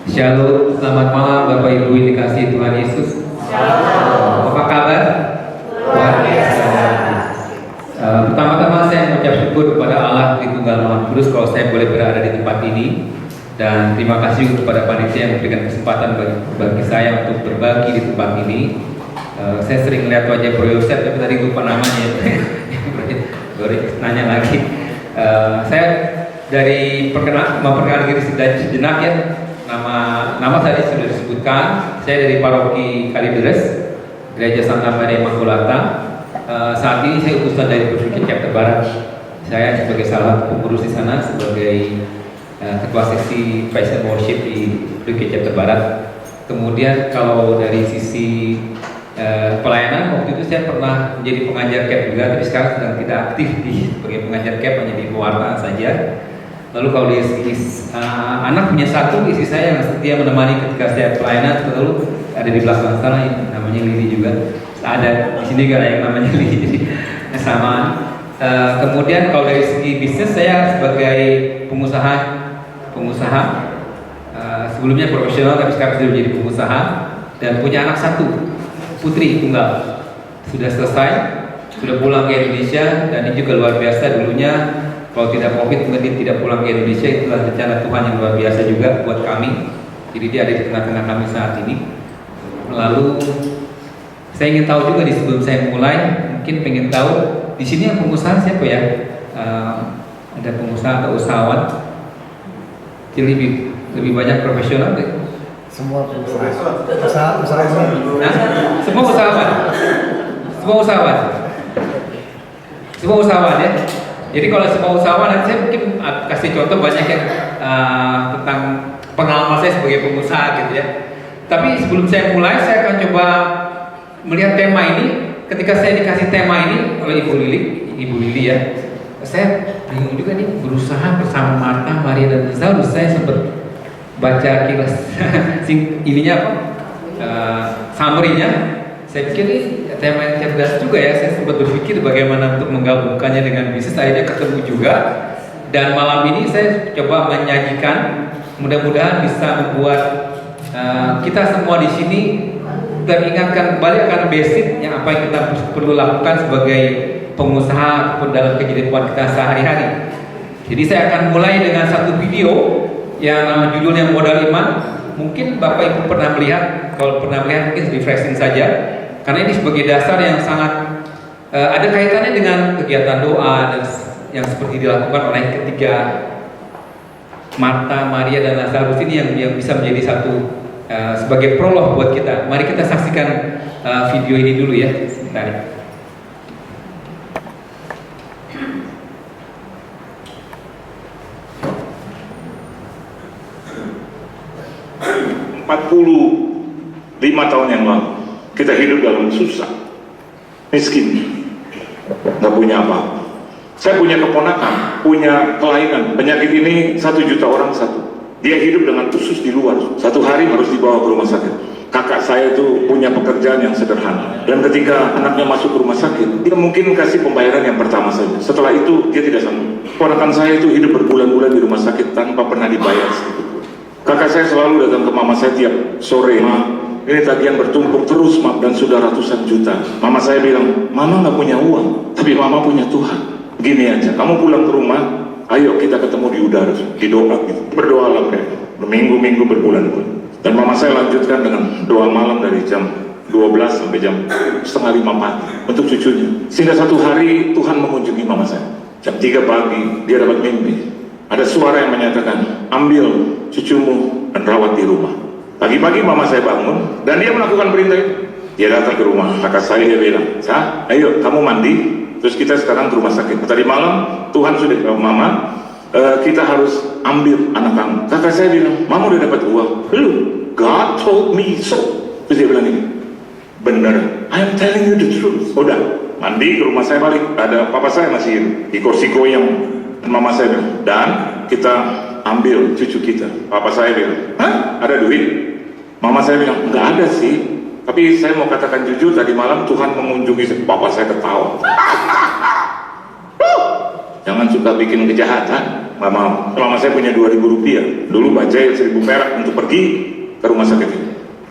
Shalom, selamat malam Bapak Ibu yang dikasihi Tuhan Yesus. Shalom. Apa kabar? Luar biasa. Pertama-tama saya mengucap syukur kepada Allah Tritunggal Maha Kudus kalau saya boleh berada di tempat ini, dan terima kasih kepada panitia yang memberikan kesempatan bagi saya untuk berbagi di tempat ini. Saya sering melihat wajah Bro Yosef, tapi tadi lupa namanya. Nanya lagi. Saya dari memperkenalkan diri sejenak ya. Nama saya sudah disebutkan. Saya dari Paroki Kalideres, Gereja Santa Maria Immaculata. Saat ini saya utusan dari Berpikir Chapter Barat. Saya sebagai salah pengurus di sana, sebagai ketua seksi Praise and Worship di Berpikir Chapter Barat. Kemudian kalau dari sisi pelayanan, waktu itu saya pernah menjadi pengajar CAP juga, tapi sekarang sedang tidak aktif sebagai pengajar CAP, hanya di pewarta saja. Lalu kalau di anak punya satu, istri saya yang setia menemani ketika saya pelayanan, lalu ada di belakang sana, namanya Lili juga. Ada di sini kan yang namanya Lili, jadi sama. Kemudian kalau dari segi bisnis, saya sebagai pengusaha, sebelumnya profesional tapi sekarang sudah menjadi pengusaha, dan punya anak satu, putri tunggal. Sudah selesai, sudah pulang ke Indonesia, dan ini juga luar biasa. Dulunya kalau tidak COVID mungkin tidak pulang ke Indonesia, itulah rencana Tuhan yang luar biasa juga buat kami. Jadi dia ada di tengah-tengah kami saat ini. Lalu saya ingin tahu juga sebelum saya mulai, mungkin pengen tahu di sini yang pengusaha siapa ya? Ada pengusaha atau usahawan? Jadi lebih banyak profesional deh. Semua usaha Nah, semua usahawan ya. Jadi kalau semua usahawan, nanti saya mungkin kasih contoh banyak yang tentang pengalaman saya sebagai pengusaha gitu ya. Tapi sebelum saya mulai, saya akan coba melihat tema ini. Ketika saya dikasih tema ini oleh Ibu Lili ya, saya bingung juga nih, berusaha bersama Marta, Maria dan Lazarus. Saya sempat baca kilas ininya apa, summary-nya. Saya pikir ini tema yang cerdas juga ya. Saya sempat berpikir bagaimana untuk menggabungkannya dengan bisnis, akhirnya ketemu juga. Dan malam ini saya coba menyajikan, mudah-mudahan bisa membuat kita semua di sini teringatkan kembali akan basic yang apa yang kita perlu lakukan sebagai pengusaha ataupun dalam kehidupan kita sehari-hari. Jadi saya akan mulai dengan satu video yang judulnya Modal Iman. Mungkin Bapak Ibu pernah melihat, kalau pernah melihat mungkin refreshing saja, karena ini sebagai dasar yang sangat ada kaitannya dengan kegiatan doa dan yang seperti dilakukan oleh ketiga Marta, Maria dan Lazarus ini yang bisa menjadi satu sebagai prolog buat kita. Mari kita saksikan video ini dulu ya. Sebentar. 45 tahun yang lalu kita hidup dalam susah, miskin, nggak punya apa. Saya punya keponakan, punya kelainan penyakit ini 1 juta orang satu. Dia hidup dengan usus di luar, satu hari harus dibawa ke rumah sakit. Kakak saya itu punya pekerjaan yang sederhana, dan ketika anaknya masuk ke rumah sakit, dia mungkin kasih pembayaran yang pertama saja. Setelah itu dia tidak sanggup. Keponakan saya itu hidup berbulan-bulan di rumah sakit tanpa pernah dibayar sedikit. Kakak saya selalu datang ke mama saya tiap sore. Ma, ini tagihan bertumpuk terus, Ma, dan sudah ratusan juta. Mama saya bilang, Mama nggak punya uang, tapi Mama punya Tuhan. Gini aja, kamu pulang ke rumah, ayo kita ketemu di udara, di doa gitu. Berdoalah mereka, berminggu-minggu, berbulan-bulan. Dan mama saya lanjutkan dengan doa malam dari jam 12 sampai jam 4:30 pagi untuk cucunya. Sehingga satu hari Tuhan mengunjungi mama saya. Jam 3 pagi dia dapat mimpi. Ada suara yang menyatakan, ambil cucumu dan rawat di rumah. Pagi-pagi mama saya bangun dan dia melakukan perintah itu. Dia datang ke rumah, kakak saya, dia bilang, Sa, ayo kamu mandi, terus kita sekarang ke rumah sakit. Tadi malam Tuhan sudah bilang, Mama, kita harus ambil anak kamu. Kakak saya bilang, Mama udah dapat uang. Belum, God told me so. Terus dia bilang ini, bener, I'm telling you the truth. Udah, mandi ke rumah saya balik. Ada papa saya masih di kursi goyang. Mama saya bilang, dan kita ambil cucu kita. Papa saya bilang, hah? Ada duit? Mama saya bilang, nggak ada sih. Tapi saya mau katakan jujur, tadi malam Tuhan mengunjungi. Papa saya ketawa. Jangan suka bikin kejahatan. nggak mau. Selama saya punya 2.000 rupiah, dulu bajai 1.000 perak untuk pergi ke rumah sakit itu.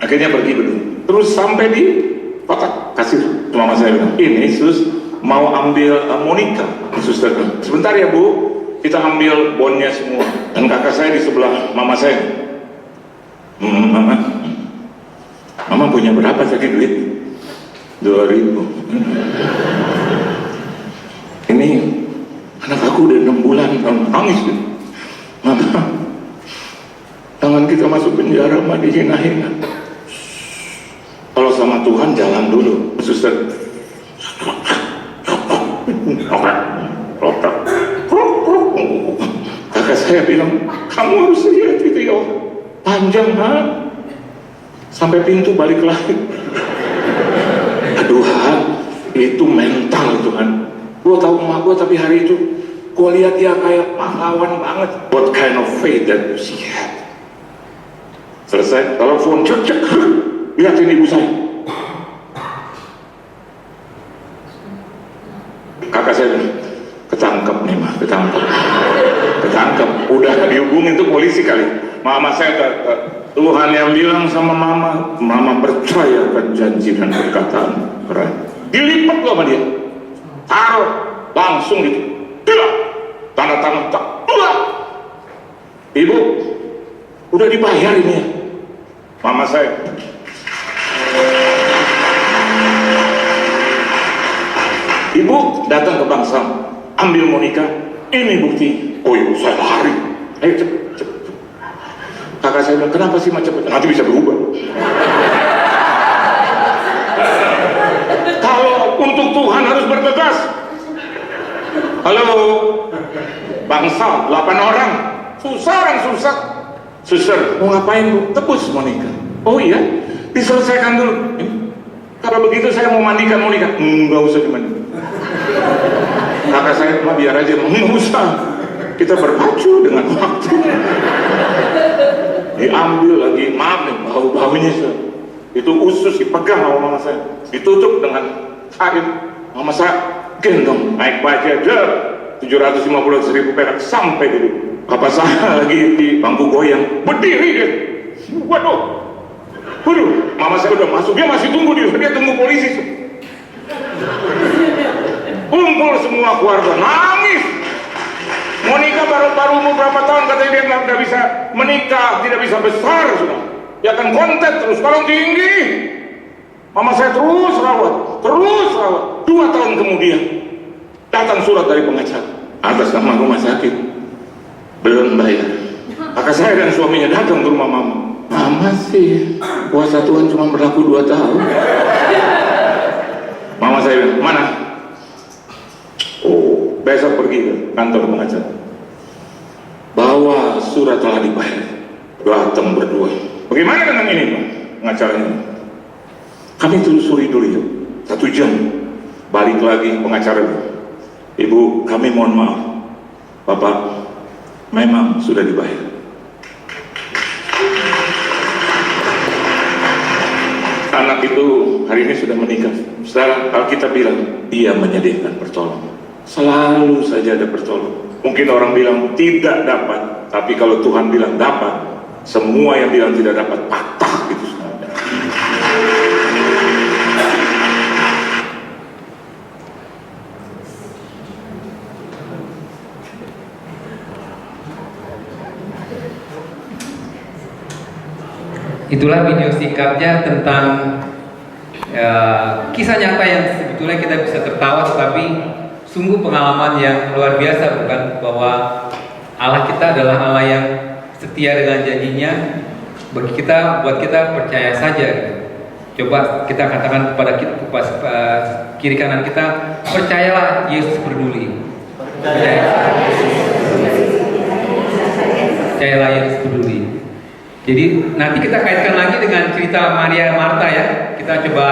Akhirnya pergi berdua. Terus sampai di kotak kasir, mama saya bilang, ini sus mau ambil Monica. Suster bilang, sebentar ya bu, kita ambil bonnya semua. Dan kakak saya di sebelah mama saya. Mama punya berapa tadi duit? 2.000. Ini anak aku udah 6 bulan nangis. Mama, tangan kita masuk penjara, mah dihina-hina. Kalau sama Tuhan jalan dulu, suster. Kakak saya bilang, kamu harus lihat itu ya, panjang banget. Sampai pintu balik lagi. Aduh Han, itu mental Tuhan. Gue tahu emak gue, tapi hari itu gue lihat dia kayak pahlawan banget. What kind of faith that she had? Selesai, telepon cek, lihatin ibu saya. Kakak saya bilang, ketangkep nih mah, ketangkep. Udah dihubungin tuh polisi kali. Mama saya Tuhan yang bilang sama mama percayakan janji dan perkataan. Dilipat loh sama dia, taruh langsung gitu, tanda tangan tak, ibu udah dibayar ini ya. Mama saya, ibu datang ke bank Sam, ambil Monica, ini bukti. Oh ibu saya lari, ayo cepet. Kakak saya bilang, kenapa sih macam nanti bisa berubah. Kalau untuk Tuhan harus bergegas. Halo, bangsa 8 orang, susah. Suster, mau ngapain bu? Tebus Monica. Oh iya, diselesaikan dulu. Kalau begitu saya mau mandikan Monica. Enggak usah dimandikan. Kakak saya mah biar aja, enggak usah. Kita berpacu dengan waktu. Diambil lagi, maaf nih, bau-baunya itu usus dipegang sama mama saya, ditutup dengan kain. Mama saya gendong, naik baja, 750.000 perak sampai gitu. Papa saya lagi di bangku goyang, berdiri dia. Waduh, mama saya udah masuk, dia masih tunggu, dia tunggu polisi. Kumpul semua keluarga, nangis. Monica baru umur berapa tahun, katanya dia nggak bisa menikah, tidak bisa besar sudah. Dia akan konten terus, kalau tinggi. Mama saya terus rawat. 2 tahun kemudian datang surat dari pengacara atas nama rumah sakit, belum bayar. Kakak saya dan suaminya datang ke rumah mama. Mama sih, kuasa Tuhan cuma berlaku 2 tahun. Mama saya bilang, mana? Oh, besok pergi ke kantor pengacara, bawa surat telah dibayar. Datang berdua, bagaimana dengan ini Pak pengacaranya? Kami telusuri dulu ya, 1 jam. Balik lagi pengacara, ibu kami mohon maaf, bapak memang sudah dibayar. Anak itu hari ini sudah menikah. Sekarang Alkitab bilang dia menyediakan pertolongan. Selalu saja ada pertolongan. Mungkin orang bilang tidak dapat, tapi kalau Tuhan bilang dapat, semua yang bilang tidak dapat patah gitu semua. Itulah video singkatnya tentang kisah nyata yang sebetulnya kita bisa tertawa, tetapi sungguh pengalaman yang luar biasa, bukan? Bahwa Allah kita adalah Allah yang setia dengan janjinya. Bagi kita, buat kita percaya saja. Coba kita katakan kepada kiri kanan kita, percayalah Yesus peduli. Percayalah Yesus peduli. Jadi nanti kita kaitkan lagi dengan cerita Maria Marta ya. Kita coba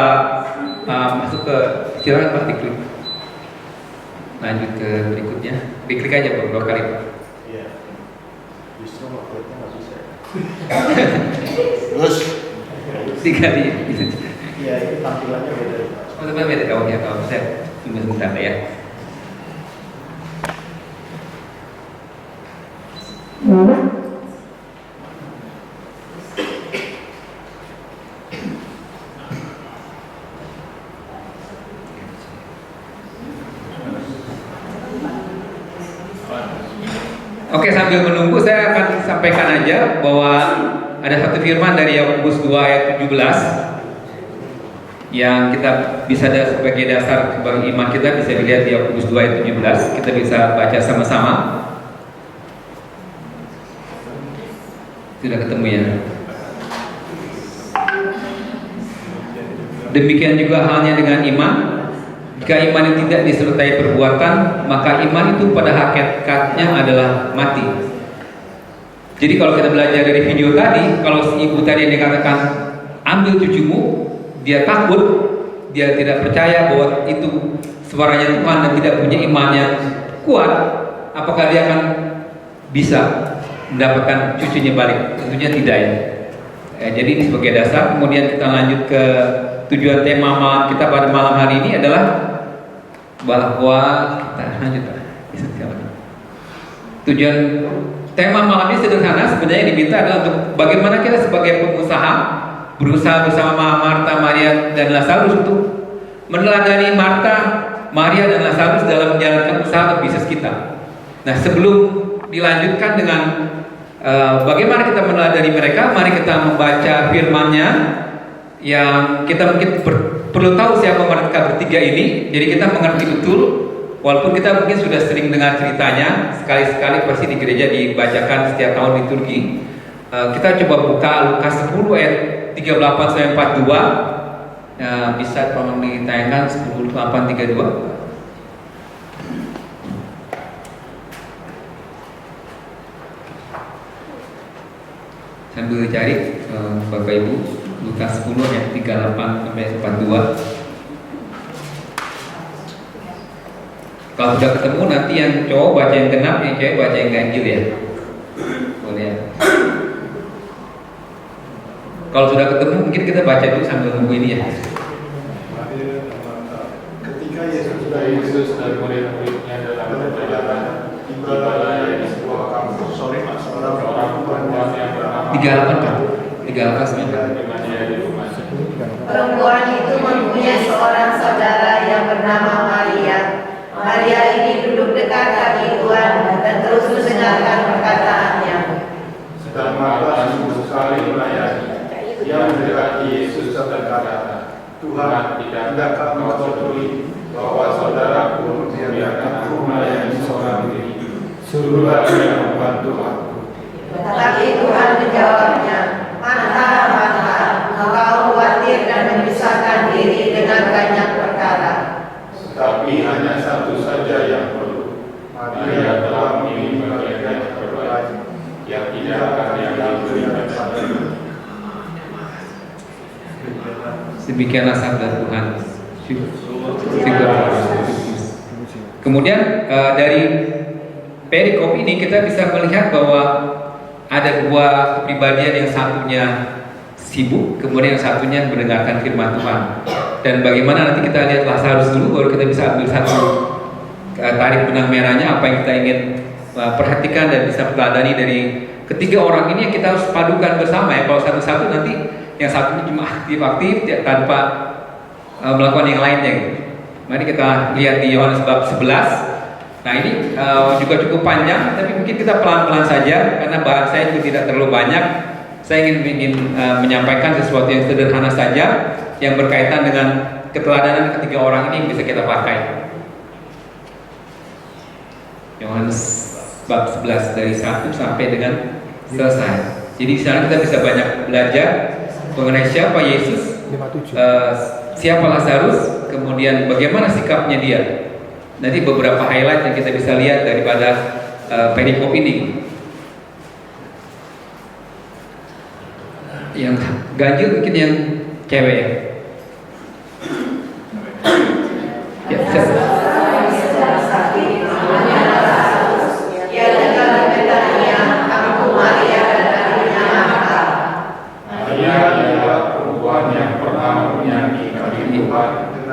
masuk ke, silakan Pak, diklik. Lanjut ke berikutnya. Diklik aja Pak, 2 kali Pak. Iya. Justru waktunya nggak bisa. Terus 3 kali. Iya, itu tampilannya beda. Oh, sebenarnya beda. Oh ya, kalau saya tunggu sebentar ya. Oke, sambil menunggu saya akan sampaikan aja bahwa ada satu firman dari Yakobus 2 ayat 17 yang kita bisa ada sebagai dasar sebagai iman kita, bisa dilihat di Yakobus 2 ayat 17. Kita bisa baca sama-sama. Sudah ketemu ya? Demikian juga halnya dengan iman. Jika iman yang tidak disertai perbuatan, maka iman itu pada hakikatnya adalah mati. Jadi kalau kita belajar dari video tadi, kalau si ibu tadi yang dikatakan ambil cucumu, dia takut, dia tidak percaya bahwa itu suaranya Tuhan dan tidak punya iman yang kuat, apakah dia akan bisa mendapatkan cucunya balik? Tentunya tidak ya. Jadi ini sebagai dasar. Kemudian kita lanjut ke tujuan tema malam kita pada malam hari ini adalah bahwa kita lanjut. Tujuan tema malam ini sederhana, sebenarnya diminta adalah untuk bagaimana kita sebagai pengusaha berusaha bersama Marta, Maria, dan Lazarus untuk meneladani Marta, Maria, dan Lazarus dalam menjalankan usaha atau bisnis kita. Nah, sebelum dilanjutkan dengan bagaimana kita meneladani mereka, mari kita membaca firman-Nya yang kita mungkin perlu tahu siapa mereka bertiga ini. Jadi kita mengerti betul, walaupun kita mungkin sudah sering dengar ceritanya, sekali-sekali pasti di gereja dibacakan setiap tahun liturgi. Kita coba buka Lukas 10 ayat 38 sampai 42. Bisa tolong ditayangkan 10:8-32. Sambil cari Bapak Ibu, Lukas 10 ayat 38 sampai 42. Kalau sudah ketemu nanti yang cowok baca yang genap, yang cewek baca yang ganjil ya. Boleh ya. Kalau sudah ketemu mungkin kita baca dulu sambil nunggu ini ya. Ketika Yesus dan murid-muridnya dalam perjalanan tiba di sebuah kampung, seorang perempuan yang bernama 38 kan? 38 sebentar. Perempuan itu mempunyai seorang saudara yang bernama Maria. Maria ini duduk dekat kaki Tuhan dan terus mendengarkan perkataannya. sedang Marta sibuk sekali melayani. Ia mendekati Yesus dan berkata, Tuhan, tidakkah engkau peduli bahwa saudaraku membiarkan aku melayani seorang diri? Suruhlah dia membantu aku. Tetapi Tuhan menjawabnya, Marta, Marta, engkau khawatir dan menyusahkan diri dengan banyak perkara. Tetapi hanya satu saja yang perlu. Maria telah memilih bagian yang terbaik, yang tidak akan diberikan padanya. Demikianlah sabda Tuhan. Syukur. Kemudian dari perikop ini kita bisa melihat bahwa ada dua kepribadian, yang satunya sibuk, kemudian yang satunya mendengarkan firman Tuhan. Dan bagaimana nanti kita lihat Lazarus dulu, baru kita bisa ambil satu tarik benang merahnya apa yang kita ingin perhatikan dan bisa teladani dari ketiga orang ini yang kita harus padukan bersama ya. Kalau satu-satu nanti yang satunya cuma aktif-aktif tanpa melakukan yang lainnya gitu. Mari kita lihat di Yohanes bab 11. Nah ini juga cukup panjang, tapi mungkin kita pelan-pelan saja karena bahan saya juga tidak terlalu banyak. Saya ingin menyampaikan sesuatu yang sederhana saja yang berkaitan dengan keteladanan ketiga orang ini yang bisa kita pakai. Yohanes bab 11 dari 1 sampai dengan selesai. Jadi di sana kita bisa banyak belajar mengenai siapa Yesus, siapa Lazarus, kemudian bagaimana sikapnya dia. Nanti beberapa highlight yang kita bisa lihat daripada perikop ini. Yang ganjil mungkin yang cewek ya. Ya,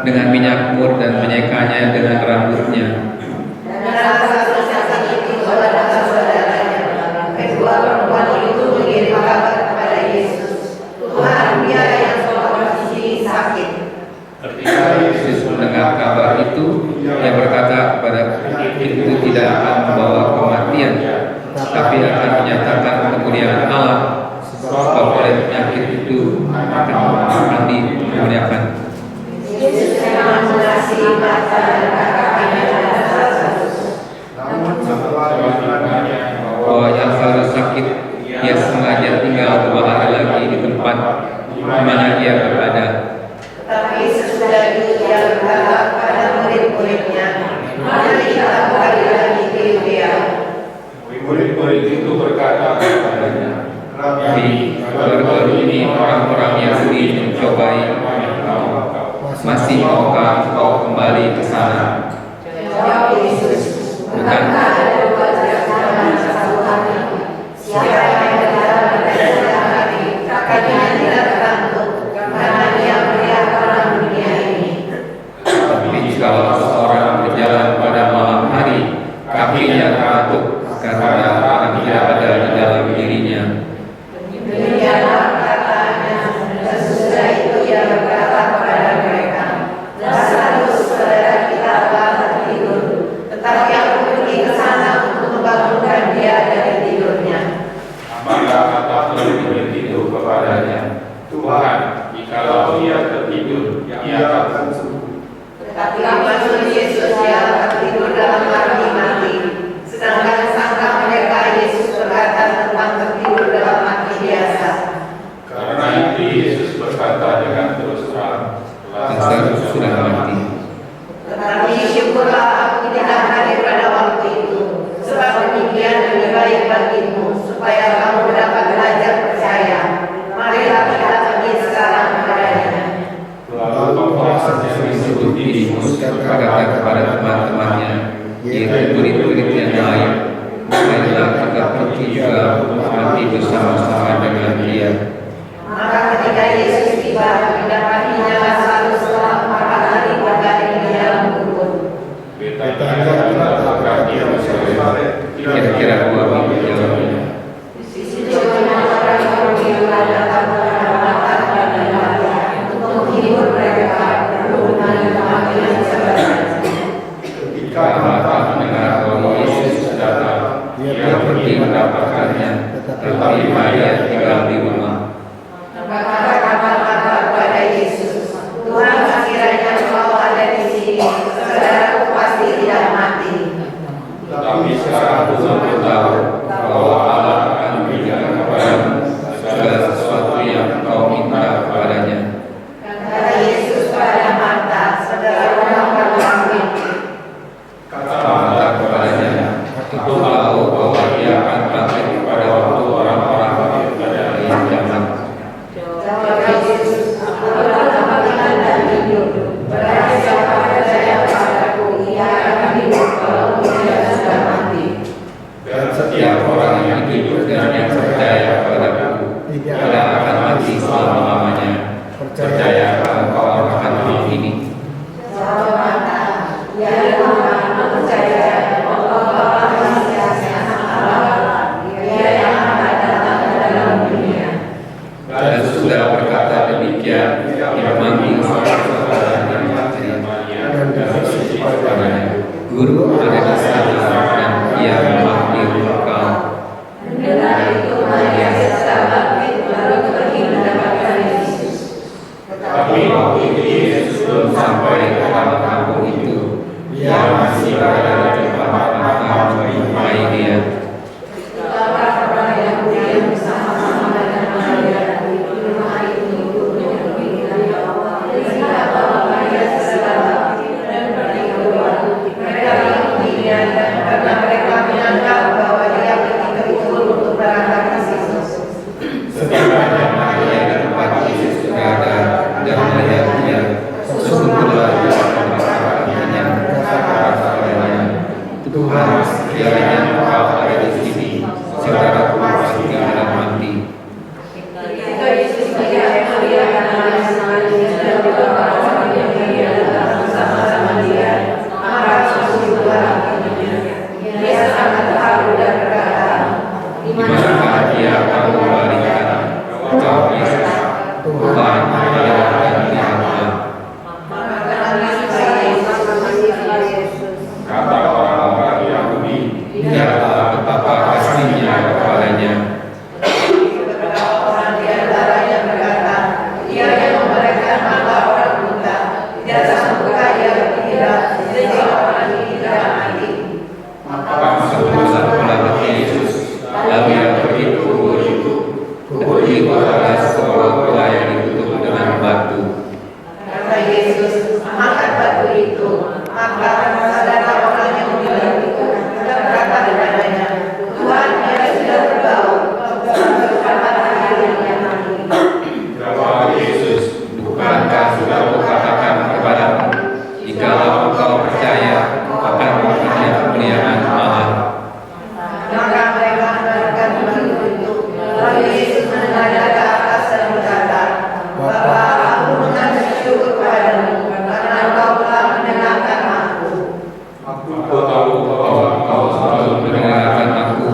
dengan minyak mur dan menyekanya dengan rambutnya. Dan Lazarus yang sakit itu adalah saudaranya. tapi akan menyatakan kemuliaan Allah, sebab oleh penyakit itu akan dimuliakan. Yesus memang mengasihi mata dan kakinya dan Lazarus. Namun setelah dikatakannya Bahwa Lazarus sakit, ia sengaja tinggal 2 hari lagi di tempat di mana ia berada. Tetapi sesudah itu ia berkata kepada murid-muridnya, "Mari kita kembali lagi ke Yudea." murid-murid itu berkata kepadanya, Tapi baru-baru ini orang-orang Yahudi mencobai masih maukah kau kembali ke sana? Jawab Yesus, "Bukankah ada 2 jam dalam satu hari? Siapa yang berjalan berdasarkan kaki, kakinya tidak tergantung, karena dia melihat orang dunia ini." Tapi jikalau seorang berjalan pada malam hari, kakinya teratup karena orang tidak ada di dalam dirinya. Demikianlah perkataannya, dan sesudah itu ia berkata kepada mereka, "Lazarus, saudara kita telah tertidur, tetapi aku pergi ke sana untuk membangunkan dia dari tidurnya." maka kata murid-murid itu kepadanya, Tuhan, jikalau ia tertidur, ia akan sembuh. Tetapi maksud Yesus ia tertidur dalam arti mati. Sedangkan sangka mereka Yesus berkata tentang tertidur dalam arti biasa. Karena itu Yesus berkata dengan terus terang, Lazarus sudah mati. Tetapi syukurlah aku tidak hadir pada waktu itu, sebab demikian lebih baik bagimu, supaya kamu dapat belajar percaya. Marilah kita pergi sekarang kepadanya. Lalu pembalasan yang disebut Filippus berkata kepada teman-temannya, yaitu murid-murid yang lain, "Marilah kita pergi juga untuk mati bersama-sama dengan dia." Maka ketika Yesus tiba, didapatinya Lazarus setelah 4 hari berbaring di dalam kubur. Betania adalah kaki Yerusalem, Kira-kira 2 minggu jauhnya. Di situ banyak orang yang datang kepada Marta dan Maria untuk menghibur mereka berhubungan dengan kematian saudaranya. ketika Marta mendengar bahwa Yesus datang, ia pergi mendapatkannya, tetapi Maria tinggal di rumah. Kata Marta kepada Yesus, "Tuhan, sekiranya Engkau ada di sini, saudaraku pasti tidak mati." Tetapi sekarang Tuhan tahu bahwa Allah akan memberikan kepadamu Segala sesuatu yang kau minta kepadanya. Kata Yesus pada Marta, "Saudaraku akan sakit." kata Marta kepadanya, "Aku tahu bahwa dia akan bangkit pada waktu orang-orang akhir zaman." Jawab Yesus, "Aku adalah makanan dan hidup. Barang siapa percaya kepadaku, ia akan hidup walaupun dia sudah mati." dan Setiap orang yang hidup dan yang percaya kepadaku tidak akan mati selama-lamanya. Percayakah engkau akan hal ini? Jawab Marta, "Ya Tuhan, aku percaya Engkau Bapa Maha Esa Allah, Dia yang akan datang ke dalam dunia." Dan sudah berkata demikian, ia memanggil saudara dan Maria dan bersisi kepadanya, "Guru ada di sana dan ia memanggil engkau." Mendengar itu Maria segera bangkit lalu pergi mendapatkan Yesus. Tetapi waktu itu Yesus belum Sampai ke dalam kampung itu, ia masih berada di tempat makan menjumpai dia. Setelah orang Yahudi yang bersama-sama dengan Maria di rumah itu menyaksikan bahwa Maria segera bangkit dan pergi keluar. Mereka mengikuti dia dan karena mereka menyangka bahwa dia pergi ke kubur untuk berangkat ke situ. Setibanya Maria di tempat Yesus berada dan melihat dia, sesungguhnya dia berkata-katanya kepadanya, "Tuhan, sekiranya engkau ada di sini, saudaraku pasti tidak mati." Ketika Yesus melihat Maria dan Lazarus dan juga orang yang dia datang bersama-sama dia, maka langsung keluar hatinya. Dia sangat terharu dan berkata, "Di Di manakah dia akan membalikan? ada sebuah gua yang ditutup dengan batu. Kata Yesus, angkat batu itu. Maka saudara orang yang bilang itu berkata kepadanya, Tuhan, dia sudah berbau. Jawab Yesus, Bukankah sudah kukatakan kepadamu, jikalau engkau percaya akan berkat kemuliaan Allah. Maka mereka mendengarkan batu itu. Lalu Yesus menghadap ke atas dan berkata, Bapa, aku mengucap syukur kepadamu karena engkau telah mendengarkan aku. aku tahu bahwa engkau selalu Mendengarkan aku,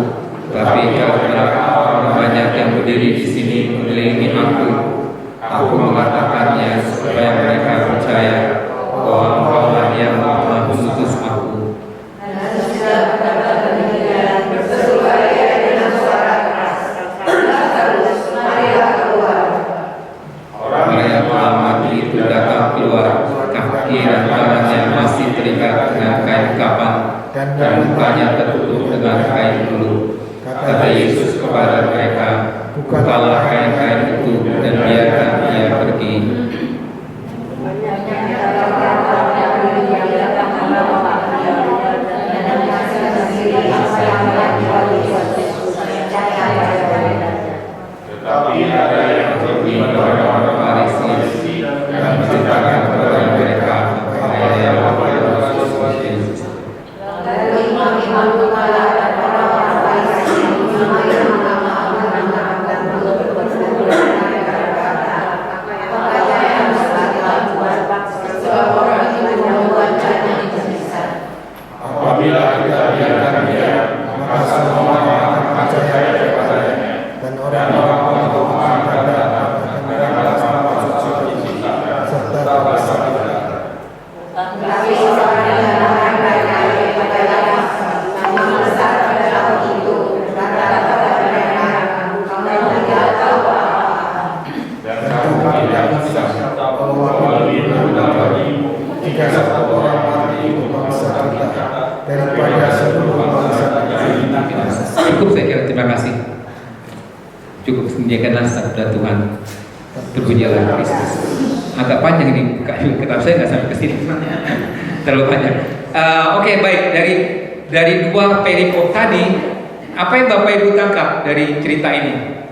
tapi karena orang banyak yang berdiri di sini mengelilingi aku, aku mengatakannya supaya mereka percaya bahwa engkaulah yang telah mengutus aku. Dan sesudah berkata demikian, berserulah ia dengan suara keras, Lazarus, marilah keluar. orang Orang yang telah mati itu datang keluar, kaki dan tangannya masih terikat dengan kain kapan, dan mukanya tertutup dengan kain bulu. Kata Yesus kepada mereka, bukalah kain-kain itu dan biarkan ia pergi. tetapi ada yang pergi kepada orang Farisi dan menceritakan kepada mereka apa yang dilakukan Yesus. Lalu imam-imam kepala dan orang-orang Farisi memanggil mengamalkan untuk berkumpul mereka berkata, apakah yang harus kita lakukan sebab orang itu membuat jalan itu bisa. apabila kita biarkan dia, maka semua orang akan percaya kepadanya, dan orang-orang akan datang dengan nama suci kita serta bahasa kita. Tapi seorang yang menahan mereka adalah memang besar pada tahun itu berkata kepada mereka, kamu tidak tahu apa-apa. Dan kamu tidak bisa bahwa lebih mudah bagimu jika satu orang mati untuk bangsa kita daripada seluruh bangsa kita. Cukup saya kira, terima kasih. Cukup, sediakanlah sabda Tuhan. Berbunyilah Kristus. Agak panjang ini, kitab saya nggak sampai ke sini, terlalu panjang. Oke, baik, dari dua perikop tadi, apa yang Bapak Ibu tangkap dari cerita ini?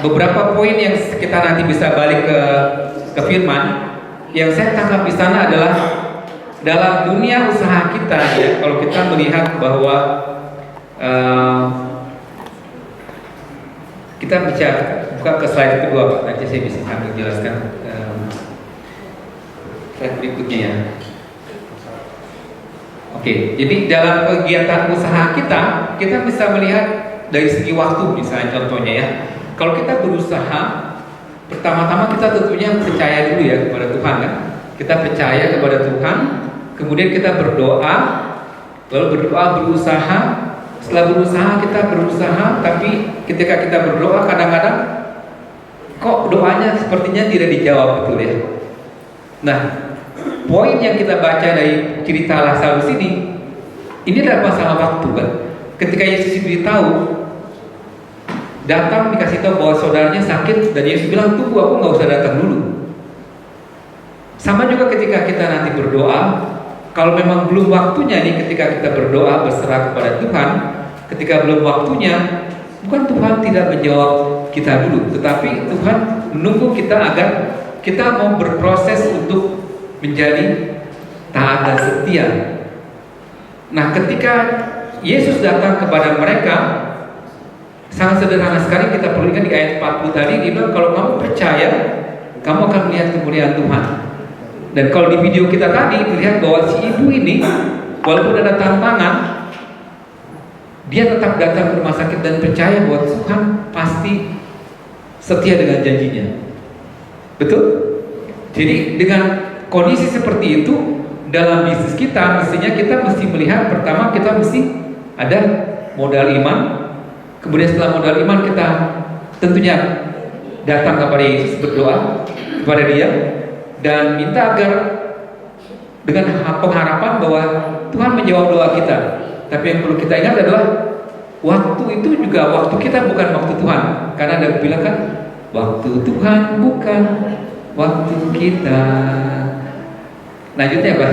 Beberapa poin yang kita nanti bisa balik ke firman. Yang saya tangkap di sana adalah dalam dunia usaha kita, ya, kalau kita melihat bahwa kita bicara, buka ke slide kedua Pak, nanti saya bisa ambil jelaskan slide berikutnya ya. Oke, jadi dalam kegiatan usaha kita bisa melihat dari segi waktu, misalnya contohnya ya. Kalau kita berusaha, pertama-tama kita tentunya percaya dulu ya kepada Tuhan kan. Kita percaya kepada Tuhan, kemudian kita berdoa, lalu berdoa, berusaha. Setelah berusaha kita berusaha, tapi ketika kita berdoa kadang-kadang kok doanya sepertinya tidak dijawab, betul ya. Nah, poin yang kita baca dari cerita Lazarus ini adalah masalah waktu kan. Ketika Yesus diberitahu, datang dikasih tahu bahwa saudaranya sakit, dan Yesus bilang tunggu, aku nggak usah datang dulu. Sama juga ketika kita nanti berdoa, kalau memang belum waktunya nih, ketika kita berdoa berserah kepada Tuhan, ketika belum waktunya, bukan Tuhan tidak menjawab kita dulu, tetapi Tuhan menunggu kita agar kita mau berproses untuk menjadi taat dan setia. Nah, ketika Yesus datang kepada mereka, sangat sederhana sekali kita perlu ingat di ayat 40 tadi, dia bilang kalau kamu percaya, kamu akan melihat kemuliaan Tuhan. Dan kalau di video kita tadi terlihat bahwa si ibu ini, walaupun ada tantangan, dia tetap datang ke rumah sakit dan percaya bahwa Tuhan pasti setia dengan janjinya. Betul? Jadi dengan kondisi seperti itu, dalam bisnis kita mestinya kita mesti melihat, pertama kita mesti ada modal iman. Kemudian setelah modal iman kita tentunya datang kepada Yesus, berdoa kepada Dia dan minta agar dengan pengharapan bahwa Tuhan menjawab doa kita. Tapi yang perlu kita ingat adalah waktu itu juga waktu kita, bukan waktu Tuhan. Karena ada bilang kan, Waktu Tuhan bukan waktu kita. Lanjutnya Pak.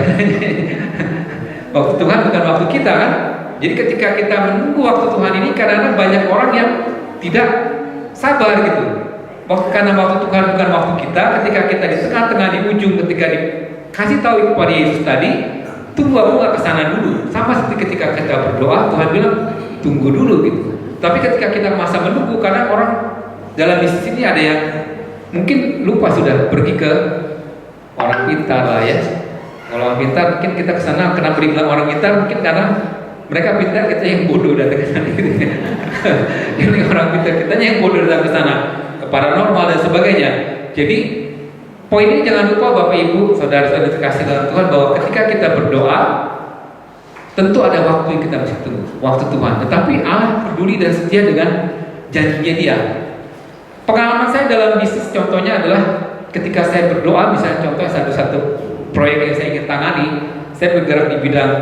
Waktu Tuhan bukan waktu kita kan. Jadi ketika kita menunggu waktu Tuhan ini, karena banyak orang yang tidak sabar gitu. Karena waktu Tuhan bukan waktu kita, ketika kita di tengah-tengah, di ujung, ketika dikasih tahu kepada Yesus tadi, tunggu, aku nggak kesana dulu. Sama seperti ketika kita berdoa, Tuhan bilang tunggu dulu gitu. Tapi ketika kita masa menunggu, karena orang dalam bisnis ini ada yang mungkin lupa sudah pergi ke orang pintar lah ya. Kalau orang pintar mungkin kita kesana, kenapa dibilang orang pintar? Mungkin karena mereka pintar, kita yang bodoh datang ke sana gitu. Ini orang pintar, kitanya yang bodoh datang ke sana, ke paranormal dan sebagainya. Jadi poin ini jangan lupa Bapak Ibu, saudara-saudara terkasih dalam Tuhan, bahwa ketika kita berdoa, tentu ada waktu yang kita mesti tunggu, waktu Tuhan. Tetapi Allah peduli dan setia dengan janjinya Dia. Pengalaman saya dalam bisnis contohnya adalah ketika saya berdoa, misalnya contohnya satu proyek yang saya ingin tangani, saya bergerak di bidang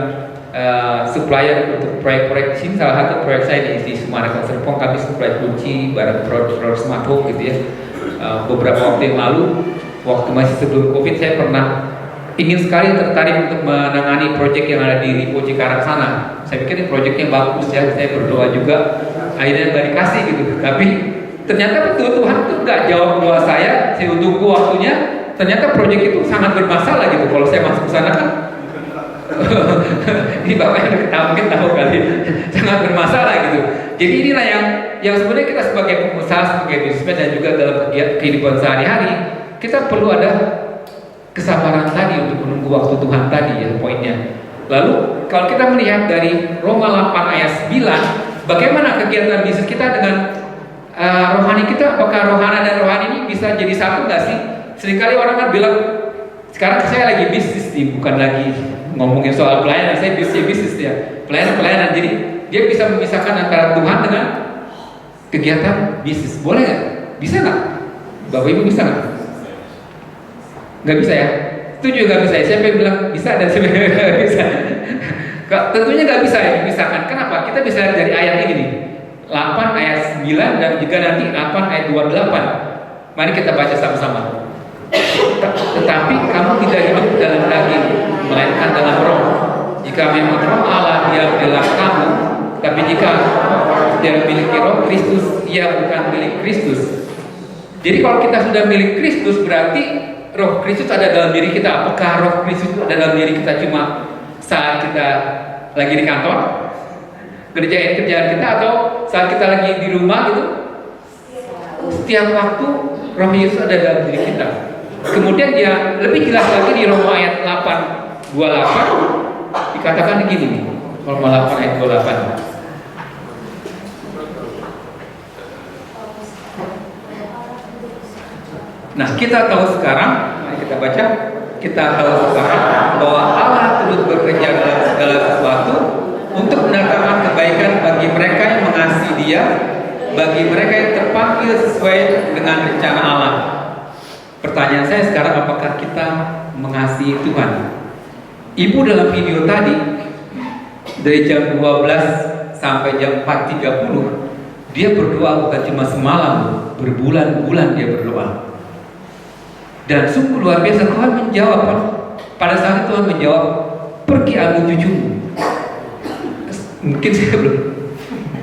supplier untuk proyek-proyek di sini. Salah satu proyek saya di Sumarekon Serpong, kami supply kunci, barang produk smart home gitu ya. Beberapa waktu yang lalu, waktu masih sebelum COVID, saya pernah ingin sekali tertarik untuk menangani proyek yang ada di Lipo Cikarang sana. Saya pikir ini proyeknya bagus ya, saya berdoa juga, akhirnya nggak dikasih gitu. Tapi ternyata betul Tuhan tuh nggak jawab doa saya tunggu waktunya. Ternyata proyek itu sangat bermasalah gitu. Kalau saya masuk ke sana kan, ini Bapak yang ketahui mungkin tahu kali, sangat bermasalah gitu. Jadi inilah yang sebenarnya kita sebagai pengusaha, sebagai bisnismen dan juga dalam kehidupan sehari-hari, kita perlu ada kesabaran tadi untuk menunggu waktu Tuhan tadi ya poinnya. Lalu kalau kita melihat dari Roma 8 ayat 9, bagaimana kegiatan bisnis kita dengan rohani kita? Apakah rohani dan rohani ini bisa jadi satu nggak sih? Seringkali orang kan bilang, sekarang saya lagi bisnis nih, bukan lagi ngomongin soal pelayanan, saya bisnis ya, pelayanan. Jadi dia bisa memisahkan antara Tuhan dengan kegiatan bisnis. Boleh nggak? Bisa nggak? Bapak Ibu bisa nggak? Nggak bisa ya? Setuju nggak bisa ya? Siapa yang bilang bisa dan siapa yang bilang nggak bisa? Tentunya nggak bisa ya dipisahkan. Kenapa? Kita bisa dari ayat ini nih, 8 ayat 9 dan juga nanti 8 ayat 28. Mari kita baca sama-sama. Tetapi kamu tidak hidup dalam daging, melainkan dalam roh. Jika memang roh Allah dia dalam kamu, tapi jika dia memiliki roh Kristus, ia bukan milik Kristus. Jadi kalau kita sudah milik Kristus, berarti roh Kristus ada dalam diri kita. Apakah roh Kristus ada dalam diri kita cuma saat kita lagi di kantor, kerjain kerjaan kita, atau saat kita lagi di rumah gitu? Setiap waktu roh Yesus ada dalam diri kita. Kemudian dia lebih jelas lagi di Roma ayat 8:28 dikatakan begini, Roma 8 ayat 28. Nah, kita tahu sekarang, mari kita baca. Kita tahu sekarang bahwa Allah turut bekerja dalam segala sesuatu untuk mendatangkan kebaikan bagi mereka yang mengasihi Dia, bagi mereka yang terpanggil sesuai dengan rencana Allah. Pertanyaan saya sekarang, apakah kita mengasihi Tuhan? Ibu dalam video tadi, dari jam 12 sampai jam 4.30, dia berdoa bukan cuma semalam, berbulan-bulan dia berdoa. Dan sungguh luar biasa, Tuhan menjawab. Pada saat Tuhan menjawab, pergi ambil cucumu. Mungkin saya belum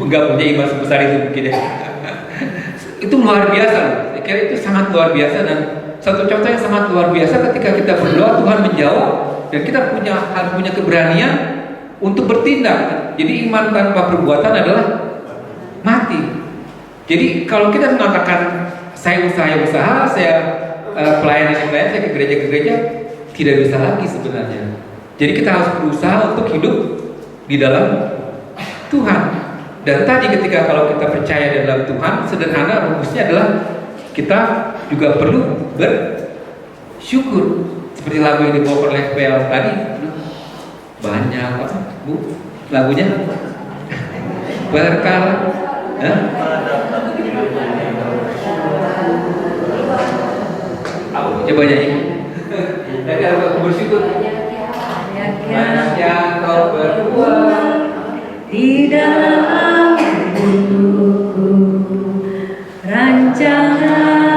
nggak punya iman sebesar itu mungkin ya. Itu luar biasa. Saya kira itu sangat luar biasa, dan satu contoh yang sangat luar biasa ketika kita berdoa Tuhan menjawab, dan kita harus punya keberanian untuk bertindak. Jadi iman tanpa perbuatan adalah mati. Jadi kalau kita mengatakan saya usaha, saya pelayanan, saya ke gereja, tidak bisa lagi sebenarnya. Jadi kita harus berusaha untuk hidup di dalam Tuhan. Dan tadi ketika kalau kita percaya dalam Tuhan, sederhana rumusnya adalah kita juga perlu bersyukur. Seperti lagu yang dibawa oleh PL tadi, banyak apa Bu lagunya? Berkala coba nyanyi. Tadi aku bersyukur. Banyak yang kau berbuat di dalam hidupku, rancangan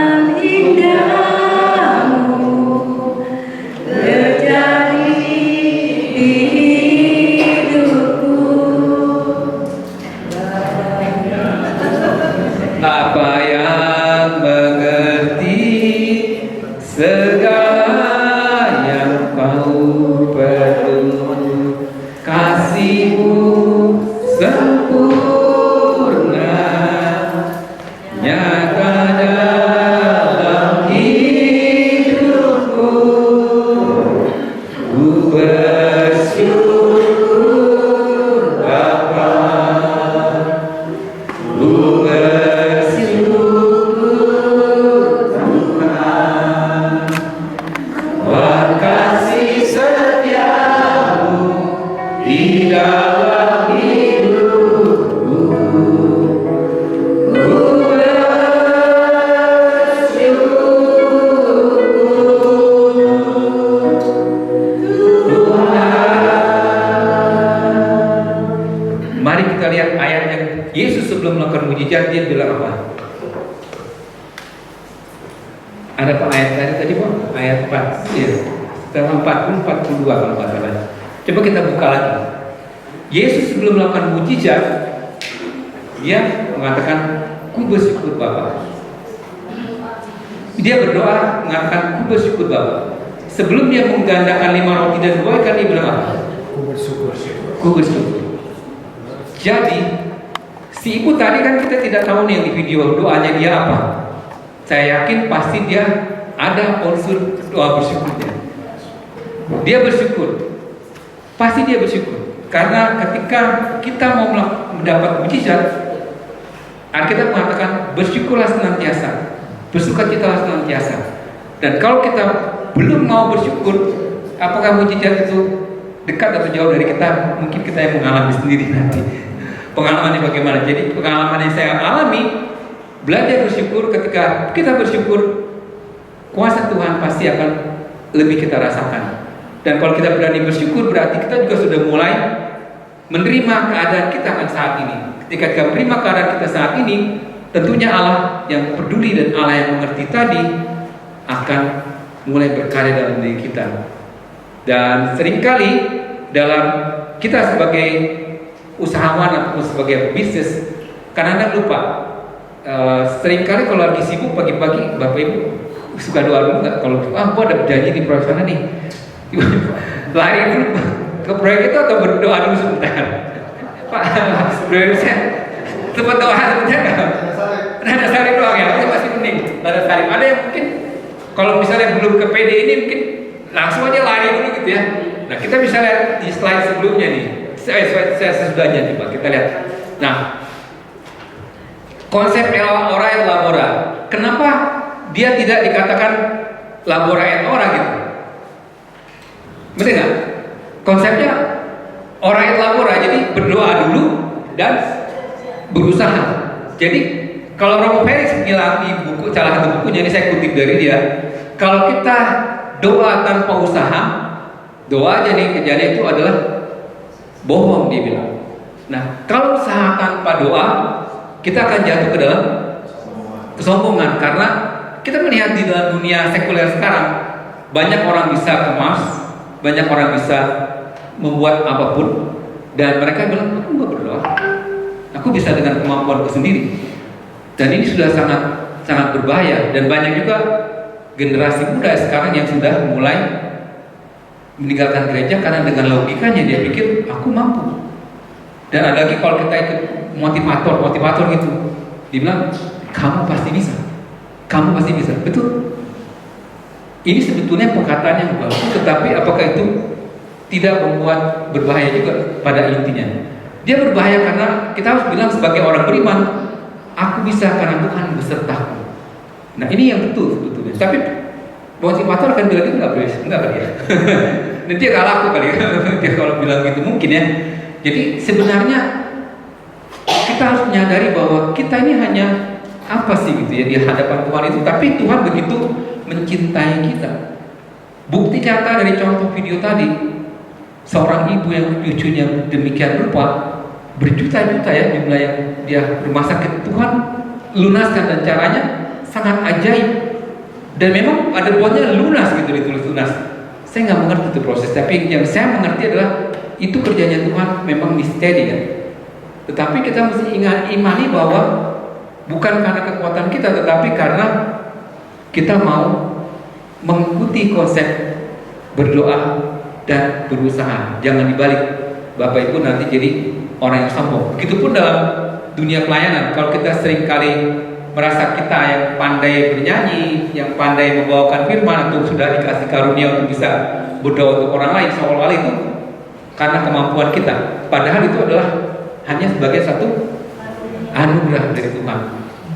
segala yang kau perlu, kasih-Mu sempurna nyata dalam hidupku. Ku bersyukur Bapa, ku bersyukur Tuhan, buat kasih setiamu di dalam hidupku. Ku Mari kita lihat ayat yang Yesus sebelum melakukan mujizat dia bilang apa? Ada Pak ayat tadi Pak? Ayat 4 ya. Setelah 40, 42 kalau nggak salah. Coba kita buka lagi. Yesus sebelum melakukan mujizat dia mengatakan, ku bersyukur Bapa. Dia berdoa mengatakan, ku bersyukur Bapa. Sebelum dia menggandakan 5 roti dan 2 ikan, dia bilang apa? Ku bersyukur. Jadi si ibu tadi kan kita tidak tahu nih di video doanya dia apa. Saya yakin pasti dia ada unsur doa bersyukurnya. Dia bersyukur, pasti dia bersyukur. Karena ketika kita mau mendapat mujizat, Alkitab mengatakan bersyukurlah senantiasa, bersukacitalah senantiasa. Dan kalau kita belum mau bersyukur, apakah mujizat itu dekat atau jauh dari kita? Mungkin kita yang mengalami sendiri nanti. Pengalamannya bagaimana? Jadi pengalaman yang saya alami, belajar bersyukur. Ketika kita bersyukur, kuasa Tuhan pasti akan lebih kita rasakan. Dan kalau kita berani bersyukur, berarti kita juga sudah mulai menerima keadaan kita kan saat ini. Ketika kita menerima keadaan kita saat ini, tentunya Allah yang peduli dan Allah yang mengerti tadi akan mulai berkarya dalam diri kita. Dan seringkali dalam kita sebagai usahawan atau sebagai bisnis, kadang-kadang lupa. Seringkali kalau lagi sibuk pagi-pagi, Bapak Ibu suka doa dulu nggak? Kalau gua ada janji di proyek sana nih, lari dulu ke proyek itu atau berdoa dulu sebentar? Pak, berdoa saya sempat doa sebentar nggak? Ada salib doang ya, itu masih mending. Ada salib. Ada yang mungkin kalau misalnya belum ke PD ini mungkin langsung aja lari dulu gitu ya. Nah kita bisa lihat di slide sebelumnya nih. Saya sesudahnya nih Pak, kita lihat. Nah, konsep ora et labora. Kenapa dia tidak dikatakan labora et ora gitu? Betul nggak? Konsepnya ora et labora, jadi berdoa dulu dan berusaha. Jadi kalau Romo Felix bilang di buku salah satu bukunya, ini saya kutip dari dia, kalau kita doa tanpa usaha, doa jadi kejadian itu adalah bohong, dia bilang. Nah, kalau usaha tanpa doa, kita akan jatuh ke dalam kesombongan. Karena kita melihat di dalam dunia sekuler sekarang, banyak orang bisa kemas, banyak orang bisa membuat apapun, dan mereka bilang, aku nggak berdoa, aku bisa dengan kemampuanku sendiri. Dan ini sudah sangat berbahaya. Dan banyak juga generasi muda sekarang yang sudah mulai meninggalkan gereja karena dengan logikanya dia pikir aku mampu. Dan ada lagi kalau kita ikut motivator gitu, dibilang kamu pasti bisa, betul. Ini sebetulnya perkataan yang bagus, tetapi apakah itu tidak membuat berbahaya juga pada intinya? Dia berbahaya karena kita harus bilang sebagai orang beriman, aku bisa karena Tuhan besertaku. Nah ini yang betul sebetulnya. Tapi motivator akan bilang itu enggak kali ya. Dan dia gak laku kali ya. Dia kalau bilang gitu mungkin ya. Jadi sebenarnya kita harus menyadari bahwa kita ini hanya apa sih gitu ya di hadapan Tuhan itu. Tapi Tuhan begitu mencintai kita. Bukti nyata dari contoh video tadi, seorang ibu yang cucunya demikian rupa, berjuta-juta ya jumlah yang dia rumah sakit, Tuhan lunaskan dan caranya sangat ajaib. Dan memang ada buatnya lunas gitu, ditulis lunas. Saya nggak mengerti itu proses, tapi yang saya mengerti adalah itu kerjanya Tuhan, memang misteri kan. Tetapi kita mesti imani bahwa bukan karena kekuatan kita, tetapi karena kita mau mengikuti konsep berdoa dan berusaha. Jangan dibalik, Bapak Ibu nanti jadi orang yang sombong. Begitupun dalam dunia pelayanan, kalau kita sering kali merasa kita yang pandai bernyanyi, yang pandai membawakan firman, atau sudah dikasih karunia untuk bisa berdoa untuk orang lain, seolah-olah itu karena kemampuan kita. Padahal itu adalah hanya sebagai satu anugerah dari Tuhan.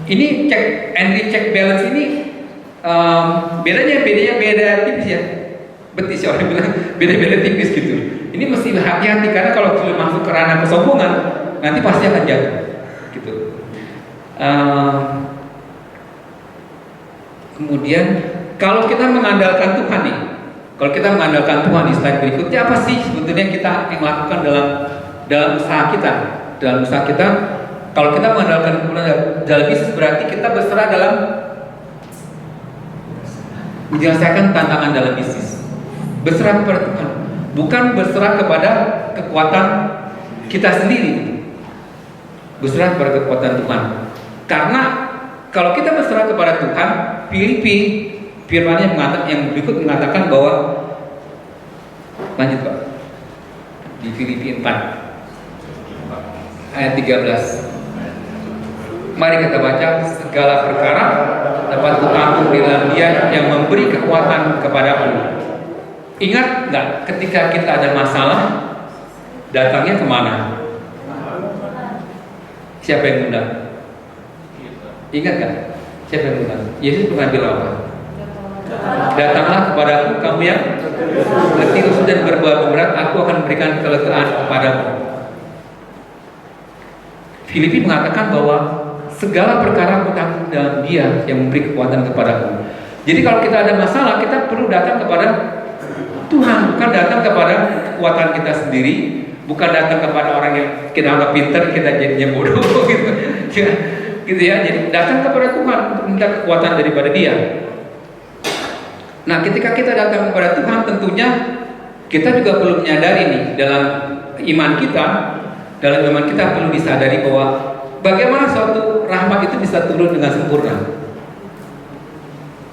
Ini check balance ini bedanya beda tipis ya. Betis ya, orang bilang beda-beda tipis gitu. Ini mesti hati-hati karena kalau sudah masuk ke ranah kesombongan nanti pasti akan jatuh gitu. Kemudian kalau kita mengandalkan Tuhan nih, kalau kita mengandalkan Tuhan di slide berikutnya, apa sih sebetulnya kita yang lakukan dalam usaha kita? Dalam usaha kita, kalau kita mengandalkan Tuhan dalam bisnis, berarti kita berserah dalam menyelesaikan tantangan dalam bisnis. Berserah kepada Tuhan, bukan berserah kepada kekuatan kita sendiri. Berserah kepada kekuatan Tuhan. Karena kalau kita berserah kepada Tuhan, Filipi firman-Nya yang berikut mengatakan bahwa, lanjut Pak, di Filipi 4 ayat 13. Mari kita baca, segala perkara dapat kutampung di dalam Dia yang memberi kekuatan kepadaku. Ingat nggak ketika kita ada masalah, datangnya kemana? Siapa yang undang? Ingat nggak? Siapa yang undang? Yesus pernah bilang apa? Datanglah kepadaku kamu yang letih lesu dan berbeban berat, aku akan memberikan kelegaan kepadamu. Filipi mengatakan bahwa segala perkara aku tanggung dalam Dia yang memberi kekuatan kepadaku. Jadi kalau kita ada masalah, kita perlu datang kepada Tuhan, bukan datang kepada kekuatan kita sendiri, bukan datang kepada orang yang kita anggap pintar, kita jadinya bodoh gitu. Gitu ya. Jadi datang kepada Tuhan untuk minta kekuatan daripada Dia. Nah, ketika kita datang kepada Tuhan, tentunya kita juga perlu menyadari nih, dalam iman kita perlu disadari bahwa bagaimana suatu rahmat itu bisa turun dengan sempurna.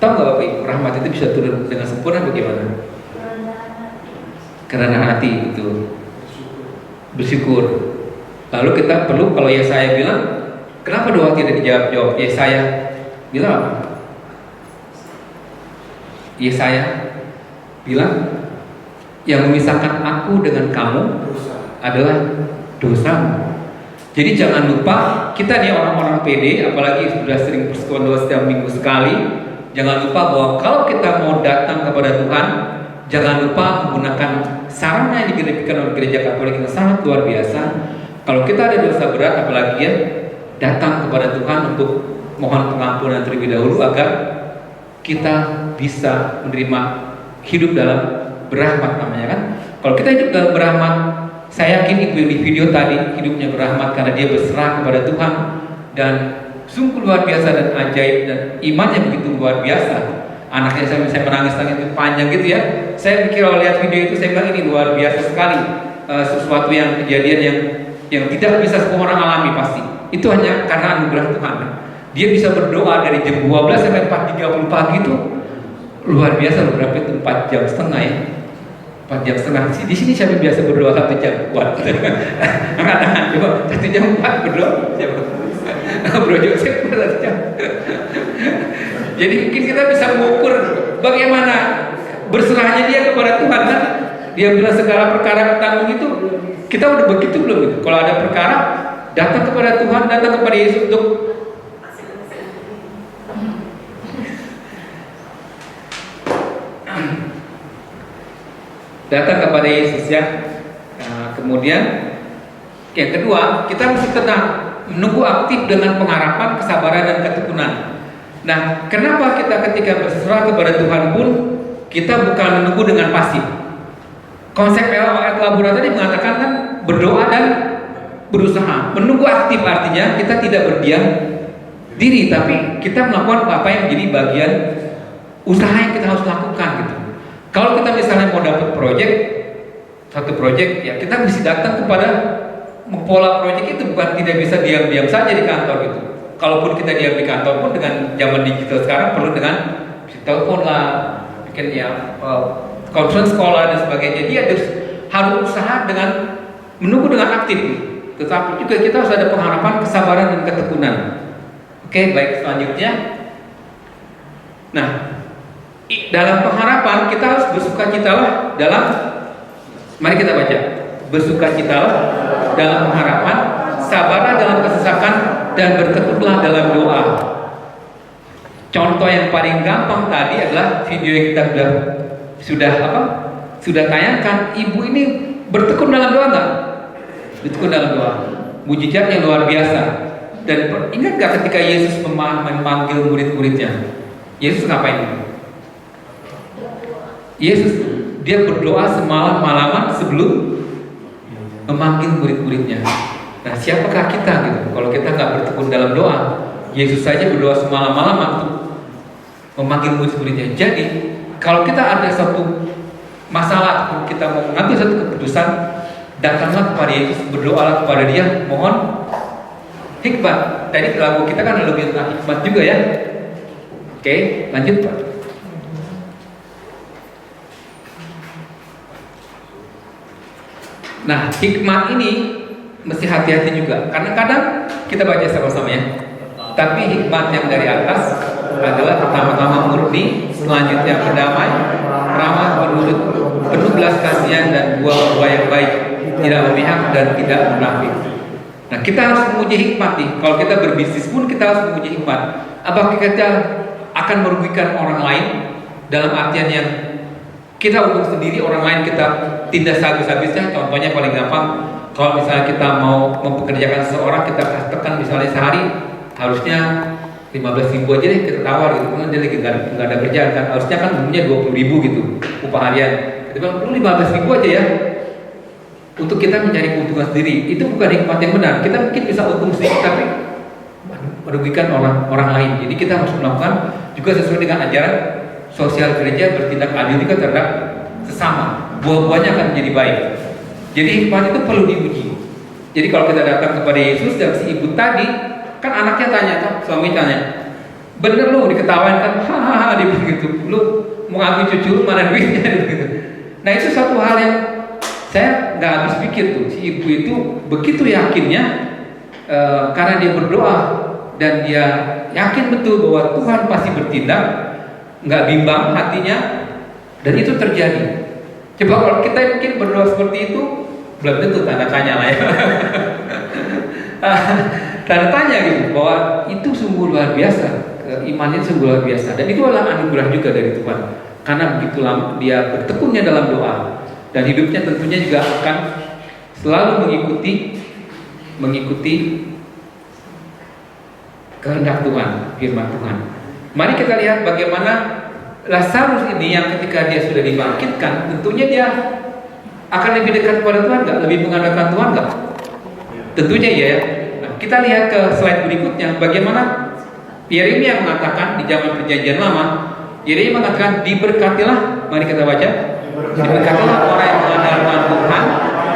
Tahu nggak Bapak Ibu, rahmat itu bisa turun dengan sempurna bagaimana? Karena hati itu bersyukur. Lalu kita perlu, kalau Yesaya bilang, kenapa doa tidak dijawab? Yesaya bilang apa? Yesaya bilang, yang memisahkan aku dengan kamu adalah dosamu. Jadi jangan lupa, kita nih orang-orang PD, apalagi sudah sering persekutuan doa setiap minggu sekali, jangan lupa bahwa kalau kita mau datang kepada Tuhan, jangan lupa menggunakan sarana yang diberikan oleh gereja Katolik yang sangat luar biasa. Kalau kita ada dosa berat, apalagi ya, datang kepada Tuhan untuk mohon pengampunan terlebih dahulu agar kita bisa menerima hidup dalam berahmat namanya kan. Kalau kita hidup dalam berahmat, saya yakin ibu di video tadi hidupnya berahmat karena dia berserah kepada Tuhan dan sungguh luar biasa dan ajaib dan imannya begitu luar biasa. Anaknya saya menangis-nangis itu panjang gitu ya. Saya pikir kalau lihat video itu saya bilang ini luar biasa sekali, sesuatu yang kejadian yang tidak bisa semua orang alami pasti. Itu hanya karena anugerah Tuhan. Dia bisa berdoa dari jam 12 sampai 4.30 pagi itu luar biasa loh. Berapa itu 4 jam setengah ya? 4 jam setengah. Di sini siapa biasa berdoa 1 jam kuat? Angkat tangan coba 1 jam 4 berdoa. Siapa? Bro Joseph 1 jam. Jadi mungkin kita bisa mengukur bagaimana berserahnya dia kepada Tuhan kan? Dia bilang segala perkara tanggung itu, kita udah begitu belum gitu? Kalau ada perkara, datang kepada Tuhan, datang kepada Yesus untuk datang kepada Yesus ya. Kemudian yang kedua, kita mesti tenang, menunggu aktif dengan pengharapan, kesabaran dan ketekunan. Nah, kenapa kita ketika berserah kepada Tuhan pun kita bukan menunggu dengan pasif? Konsep ayat Labura tadi mengatakan kan berdoa dan berusaha. Menunggu aktif artinya kita tidak berdiam diri, tapi kita melakukan apa yang menjadi bagian usaha yang kita harus lakukan gitu. Kalau kita misalnya mau dapat satu proyek, ya kita mesti datang kepada pola proyek itu, bukan tidak bisa diam-diam saja di kantor gitu. Kalaupun kita diam di kantor pun dengan zaman digital sekarang perlu dengan telepon lah, mungkin ya conference sekolah dan sebagainya, dia harus usaha dengan menunggu dengan aktif. Tetapi juga kita harus ada pengharapan, kesabaran dan ketekunan. Oke, baik, selanjutnya. Nah, dalam pengharapan kita harus bersukacitalah dalam, mari kita baca, bersukacitalah dalam pengharapan, sabarlah dalam kesesakan, dan bertekunlah dalam doa. Contoh yang paling gampang tadi adalah video yang kita sudah tayangkan. Ibu ini bertekun dalam doa nggak? Bertekun dalam doa, mujizat yang luar biasa. Dan ingat gak ketika Yesus memanggil murid-muridnya? Yesus ngapain? Yesus dia berdoa semalam-malaman sebelum memanggil murid-muridnya. Nah, siapakah kita gitu? Kalau kita nggak bertekun dalam doa, Yesus saja berdoa semalam-malaman untuk memanggil murid-muridnya. Jadi, kalau kita ada satu masalah, kita mau mengambil satu keputusan, datanglah kepada Yesus, berdoalah kepada Dia, mohon hikmat. Tadi lagu kita kan lebih tentang hikmat juga ya. Oke, lanjut Pak. Nah, hikmat ini mesti hati-hati juga. Kadang-kadang kita baca sama-sama ya. Tapi hikmat yang dari atas adalah pertama-tama murni, selanjutnya berdamai, ramah, penurut, penuh belas kasihan dan buah-buah yang baik, tidak memihak dan tidak munafik. Nah, kita harus menguji hikmat nih. Kalau kita berbisnis pun kita harus menguji hikmat. Apakah kita akan merugikan orang lain dalam artian yang kita untung sendiri, orang lain kita tindas habis-habisnya. Contohnya paling gampang, kalau misalnya kita mau mempekerjakan seseorang, kita tekan misalnya sehari harusnya 15.000 aja deh, kita tawar gitu, karena dia lagi nggak ada kerjaan kan, harusnya kan umumnya 20.000 gitu upah harian, kita bilang perlu 15.000 aja ya untuk kita mencari keuntungan sendiri. Itu bukan hikmat yang benar. Kita mungkin bisa untung sedikit tapi merugikan orang lain. Jadi kita harus melakukan juga sesuai dengan ajaran sosial gereja, bertindak adil juga terhadap sesama, buah-buahnya akan menjadi baik. Jadi hikmat itu perlu diuji. Jadi kalau kita datang kepada Yesus dan si ibu tadi, kan anaknya tanya, kan suami tanya, bener lu diketawain kan, hahaha, dia begitu, lu mau ngambil cucu lu mana duitnya gitu. Nah itu satu hal yang saya nggak habis pikir tuh. Si ibu itu begitu yakinnya karena dia berdoa dan dia yakin betul bahwa Tuhan pasti bertindak, nggak bimbang hatinya, dan itu terjadi. Coba kalau kita mungkin berdoa seperti itu, belum tentu tanda tanya lah ya. Tanda tanya gitu, bahwa itu sungguh luar biasa, imannya sungguh luar biasa, dan itu adalah anugerah juga dari Tuhan. Karena begitu lama dia bertekunnya dalam doa, dan hidupnya tentunya juga akan selalu mengikuti kehendak Tuhan, firman Tuhan. Mari kita lihat bagaimana Lazarus ini yang ketika dia sudah dibangkitkan, tentunya dia akan lebih dekat kepada Tuhan nggak? Lebih mengandalkan Tuhan nggak? Tentunya ya. Nah, kita lihat ke slide berikutnya, bagaimana Yeremia mengatakan di zaman Perjanjian Lama. Yeremia mengatakan, diberkatilah, mari kita baca, diberkatilah orang yang mengandalkan Tuhan,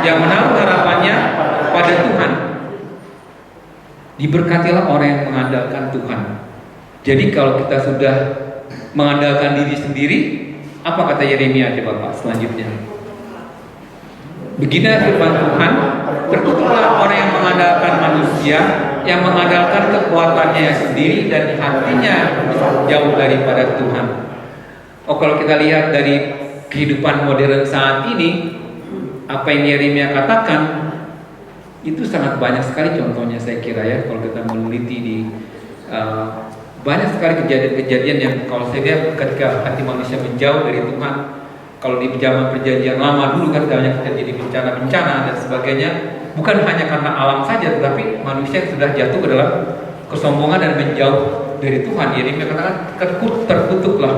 yang menaruh harapannya pada Tuhan. Diberkatilah orang yang mengandalkan Tuhan. Jadi kalau kita sudah mengandalkan diri sendiri, apa kata Yeremia coba Pak selanjutnya? Begini firman Tuhan, terkutuklah orang yang mengandalkan manusia, yang mengandalkan kekuatannya sendiri dan hatinya jauh daripada Tuhan. Oh, kalau kita lihat dari kehidupan modern saat ini, apa yang Yeremia katakan itu sangat banyak sekali contohnya, saya kira ya, kalau kita meneliti di banyak sekali kejadian-kejadian yang kalau saya lihat ketika hati manusia menjauh dari Tuhan. Kalau di zaman Perjanjian Lama dulu kan banyak terjadi bencana-bencana dan sebagainya, bukan hanya karena alam saja, tetapi manusia sudah jatuh ke dalam kesombongan dan menjauh dari Tuhan. Jadi mereka katakan terkutuklah.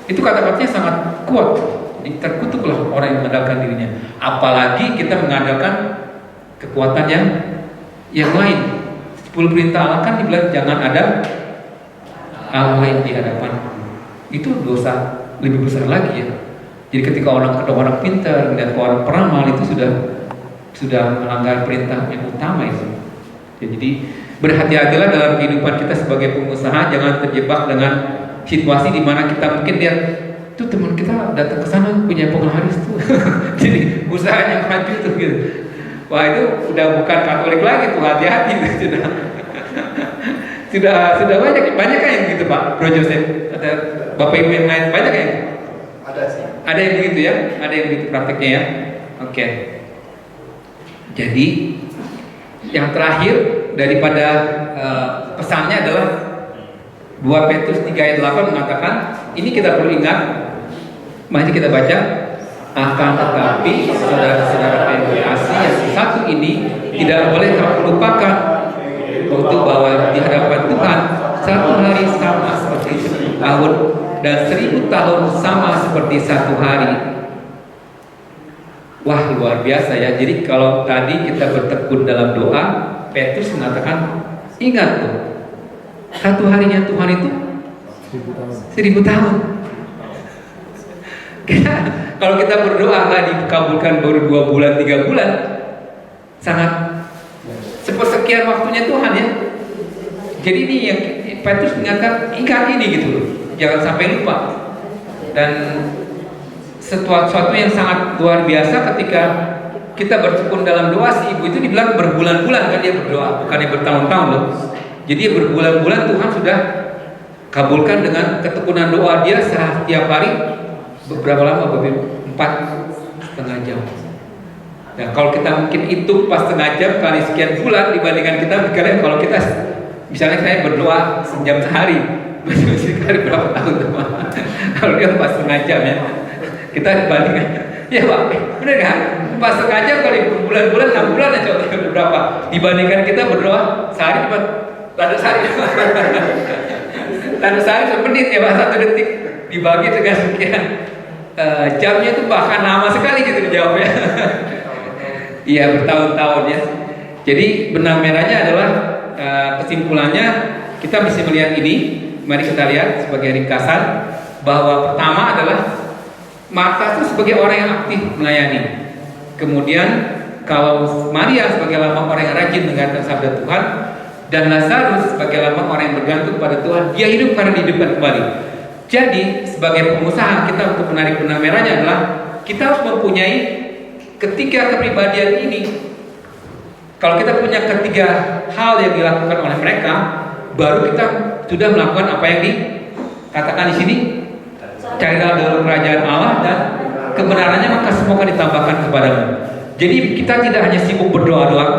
Itu kata-katanya sangat kuat. Jadi terkutuklah orang yang mengandalkan dirinya. Apalagi kita mengandalkan kekuatan yang lain. 10 perintah Allah kan dibilang jangan ada Allah lain di hadapan. Itu dosa lebih besar lagi ya. Jadi ketika orang pintar melihat orang peramal itu sudah melanggar perintah yang utama itu. Ya, jadi berhati-hatilah dalam kehidupan kita sebagai pengusaha, jangan terjebak dengan situasi di mana kita mungkin dia Itu teman kita datang ke sana punya penglaris tuh. Jadi usahanya maju tuh gitu. Wah itu udah bukan Katolik lagi tuh, hati-hati tuh, sudah banyak kan yang gitu Pak Bro Joseph, ada Bapak Ibu yang lain banyak yang Ada sih. ada yang begitu ya, ada yang begitu prakteknya ya. Oke. Jadi yang terakhir daripada pesannya adalah 2 Petrus 3 ayat 8 mengatakan, ini kita perlu ingat, mari kita baca. Akan tetapi saudara-saudara yang berkasih, yang satu ini tidak boleh kamu lupakan, yaitu bahwa di hadapan Tuhan 1 hari sama seperti 1000 tahun dan 1000 tahun sama seperti 1 hari. Wah luar biasa ya. Jadi kalau tadi kita bertekun dalam doa, Petrus mengatakan ingat tuh, 1 harinya Tuhan itu 1000 tahun. Kalau kita berdoa nggak dikabulkan baru 2 bulan 3 bulan, sangat sepersekian waktunya Tuhan ya. Jadi ini yang Petrus mengingatkan, ingat ini gitu loh, jangan sampai lupa. Dan sesuatu yang sangat luar biasa ketika kita bertekun dalam doa, si ibu itu dibilang berbulan-bulan kan dia berdoa, bukannya bertahun-tahun loh. Jadi berbulan-bulan Tuhan sudah kabulkan dengan ketekunan doa dia setiap hari. Berapa lama Bapak? 4,5 jam. Nah kalau kita mungkin itu pas setengah jam kali sekian bulan dibandingkan kita, mikirnya kalau kita misalnya saya berdoa sejam sehari, mesti kali berapa tahun teman? Kalau dia pas setengah jam ya, kita bandingkan. Ya Pak, benar kan? Pas setengah jam kali bulan-bulan 6 bulan aja berapa? Dibandingkan kita berdoa sehari cuma tanda sehari, tanda sehari semenit ya Pak, 1 detik dibagi dengan sekian. Jamnya itu bahkan lama sekali gitu dijawabnya. Iya bertahun-tahun ya. Jadi benang merahnya adalah kesimpulannya kita bisa melihat ini. Mari kita lihat sebagai ringkasan bahwa pertama adalah Marta itu sebagai orang yang aktif melayani. Kemudian kalau Maria sebagai lambang orang yang rajin mendengarkan sabda Tuhan, dan Lazarus sebagai lambang orang yang bergantung pada Tuhan, dia hidup karena dihidupkan kembali. Jadi sebagai pengusaha kita untuk menarik benang merahnya adalah kita harus mempunyai ketiga kepribadian ini. Kalau kita punya ketiga hal yang dilakukan oleh mereka, baru kita sudah melakukan apa yang dikatakan di sini. Carilah dulu kerajaan Allah dan kebenarannya, maka semua akan ditambahkan kepadamu. Jadi kita tidak hanya sibuk berdoa doang,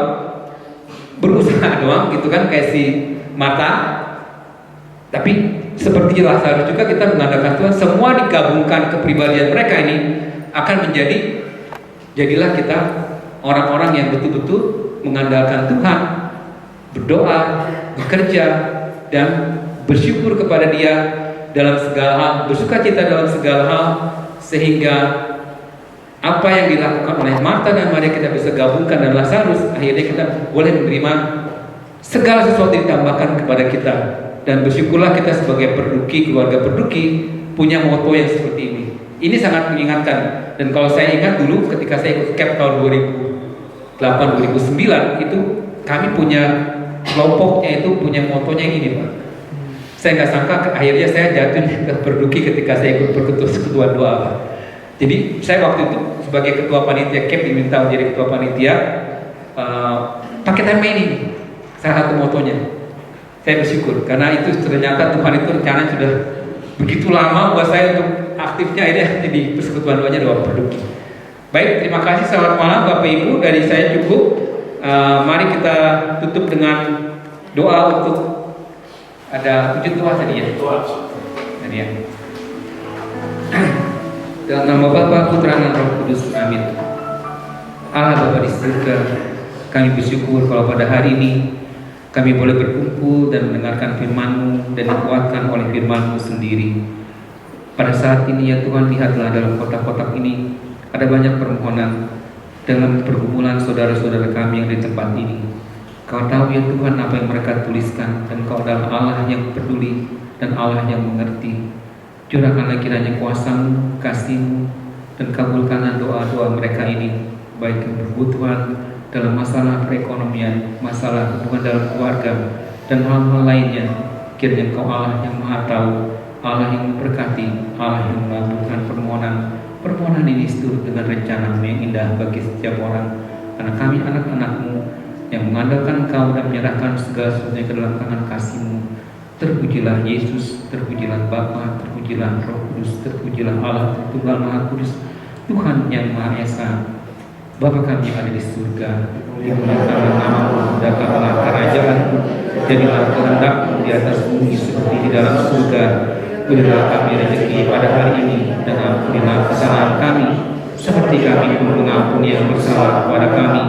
berusaha doang gitu kan kayak si Marta, tapi seperti Lazarus juga kita mengandalkan Tuhan. Semua digabungkan kepribadian mereka ini akan menjadi, jadilah kita orang-orang yang betul-betul mengandalkan Tuhan, berdoa, bekerja, dan bersyukur kepada Dia dalam segala hal, bersukacita dalam segala hal, sehingga apa yang dilakukan oleh Marta dan Maria kita bisa gabungkan dan Lazarus, akhirnya kita boleh menerima segala sesuatu ditambahkan kepada kita. Dan bersyukurlah kita sebagai Perduki, keluarga Perduki, punya moto yang seperti ini. Ini sangat mengingatkan. Dan kalau saya ingat dulu ketika saya ikut CAP tahun 2008-2009, itu kami punya kelompoknya itu punya motonya ini Pak. Saya nggak sangka akhirnya saya jatuh ke Perduki ketika saya ikut persekutuan doa Pak. Jadi saya waktu itu sebagai ketua panitia CAP diminta menjadi ketua panitia pakai tema ini, salah satu motonya. Saya bersyukur karena itu ternyata Tuhan itu rencana sudah begitu lama buat saya untuk aktifnya ini di persekutuan doanya doa Perduki. Baik, terima kasih, selamat malam Bapak Ibu, dari saya cukup. Mari kita tutup dengan doa untuk ada wujud doa tadi ya. Tadi ya. Dalam nama Bapa, Putra dan Roh Kudus, amin. Allah Bapa di surga, kami bersyukur kalau pada hari ini kami boleh berkumpul dan mendengarkan firman-Mu dan dikuatkan oleh firman-Mu sendiri. Pada saat ini ya Tuhan, lihatlah dalam kotak-kotak ini ada banyak permohonan dalam pergumulan saudara-saudara kami yang di tempat ini. Kau tahu ya Tuhan apa yang mereka tuliskan, dan Kau adalah Allah yang peduli dan Allah yang mengerti. Curahkanlah kiranya kuasa-Mu, kasih-Mu, dan kabulkanlah doa-doa mereka ini, baik yang berkebutuhan dalam masalah perekonomian, masalah hubungan dalam keluarga, dan hal-hal lainnya. Kiranya Engkau Allah yang Maha Tahu Allah yang memberkati, Allah yang mengabulkan permohonan ini seturut dengan rencana-Mu yang indah bagi setiap orang. Karena kami anak-anak-Mu yang mengandalkan Engkau dan menyerahkan segala sesuatunya ke dalam tangan kasih-Mu. Terpujilah Yesus, terpujilah Bapa, terpujilah Roh Kudus, terpujilah Allah Tritunggal Maha Kudus, Tuhan yang Maha Esa. Bapa kami yang ada di surga, dimuliakanlah nama-Mu, datanglah kerajaan-Mu, jadilah kehendak-Mu di atas bumi seperti di dalam surga. Berilah kami rezeki pada hari ini, dan ampunilah kesalahan kami, seperti kami pun mengampuni yang bersalah kepada kami.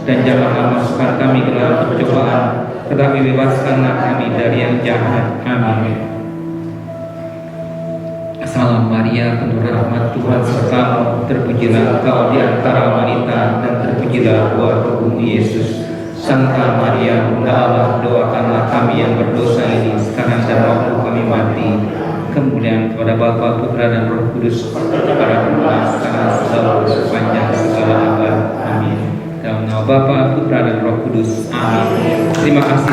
Dan janganlah masukkan kami ke dalam pencobaan, tetapi bebaskanlah kami dari yang jahat. Amin. Salam Maria, penuh rahmat, Tuhan sertamu, terpujilah Engkau di antara wanita, dan terpujilah buah tubuhmu Yesus. Santa Maria, Bunda Allah, doakanlah kami yang berdosa ini sekarang dan waktu kami mati. Kemudian kepada Bapa, Putra, dan Roh Kudus, pada permulaan sekarang selalu sepanjang segala abad. Amin. Dalam nama Bapa, Putra, dan Roh Kudus. Amin. Terima kasih.